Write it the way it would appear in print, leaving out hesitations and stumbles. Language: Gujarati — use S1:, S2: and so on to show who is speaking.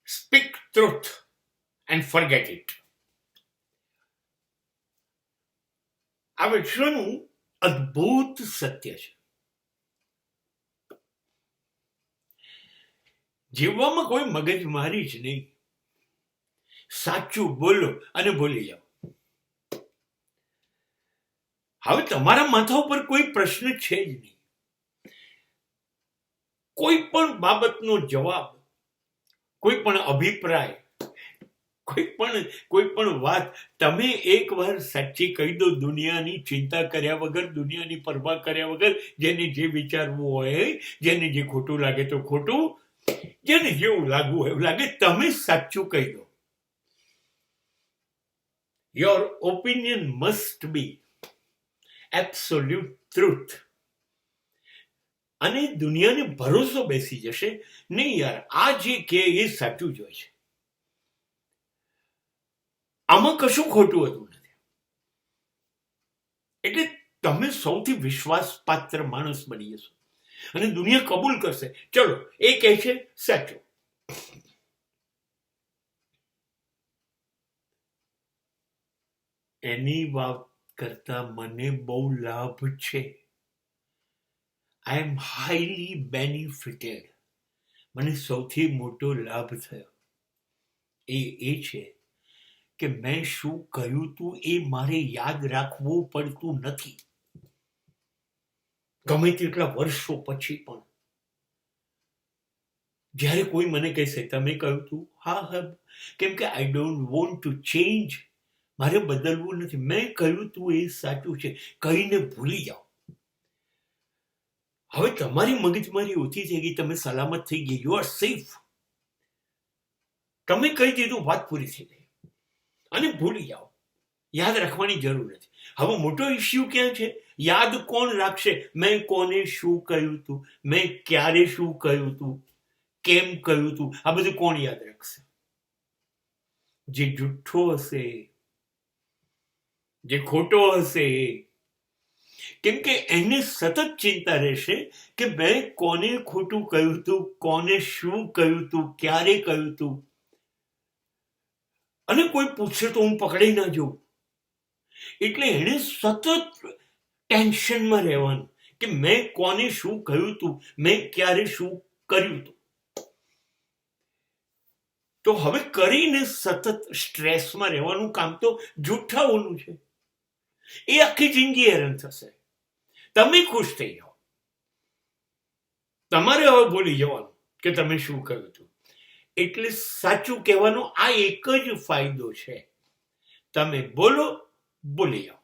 S1: Speak truth and forget it. આ વિશ્વનું અદ્ભુત સત્ય છે. જીવવામાં કોઈ મગજમારી જ નહીં. સાચું બોલો અને ભૂલી જાઓ. હવે તમારા માથા ઉપર કોઈ પ્રશ્ન છે જ નહીં. કોઈ પણ બાબતનો જવાબ, કોઈ પણ અભિપ્રાય, કોઈ પણ વાત તમે એકવાર સાચી કહી દો, દુનિયાની ચિંતા કર્યા વગર, દુનિયાની પરવા કર્યા વગર, જેને જે વિચારવું હોય, જેને જે ખોટું લાગે તો ખોટું, જેને જેવું લાગવું હોય એવું લાગે, તમે સાચું કહી દો. Your opinion must be absolute truth. અને દુનિયાને ભરોસો બેસી જશે, નહીં યાર આ જે કે એ સાચું જ હોય છે, આમાં કશું ખોટું હતું નથી. એટલે તમે સૌથી વિશ્વાસપાત્ર માણસ બની જશો અને દુનિયા કબૂલ કરશે, ચલો એ કહે છે સાચું. એની વાત કરતા મને બહુ લાભ છે. આઈ એમ હાઈલી બેનિફિટેડ. મને સૌથી મોટો લાભ થયો એ છે કે મેં શું કહ્યું તું એ મારે યાદ રાખવું પડતું નથી, ગમે તેટલા વર્ષો પછી પણ. જ્યારે કોઈ મને કહેશે તમે કહ્યું તું, હા, કેમ કે I don't want to change. મારે બદલવું નથી. મેં કહ્યું તું એ સાચું છે, કહીને ભૂલી જાઓ. હવે તમારી મગજમારી ઓછી થઈ ગઈ, તમે સલામત થઈ ગઈ, યુ આર સેફ. તમે કહી દીધું, વાત પૂરી થઈ ગઈ અને ભૂલી જાઓ. યાદ રાખવાની જરૂર નથી. હવે મોટો ઇશ્યુ ક્યાં છે? યાદ કોણ રાખશે? મેં કોને શું કહ્યું તું, મેં ક્યારે શું કહ્યું તું, કેમ કહ્યું તું, આ બધું કોણ યાદ રાખશે? જે જુઠ્ઠો હશે, જે ખોટો હશે. કેમ કે એને સતત ચિંતા રહેશે કે મેં કોને ખોટું કહ્યું તું, કોને શું કહ્યું તું, ક્યારે કહ્યું તું. અને કોઈ પૂછશે તો હું પકડાઈ ના જઉં. એટલે એને સતત ટેન્શનમાં રહેવાનું કે મેં કોને શું કહ્યું તું, મેં ક્યારે શું કર્યું તું. તો હવે કરીને સતત સ્ટ્રેસમાં રહેવાનું કામ તો જુઠ્ઠાઓનું છે. એ આખી જિંદગી હેરાન થશે. તમે ખુશ થઈ જાઓ. તમારે હવે ભૂલી જવાનું કે તમે શું કહ્યું હતું. એટલે સાચું કહેવાનો આ એક જ ફાયદો છે. તમે બોલો, ભૂલી જાઓ.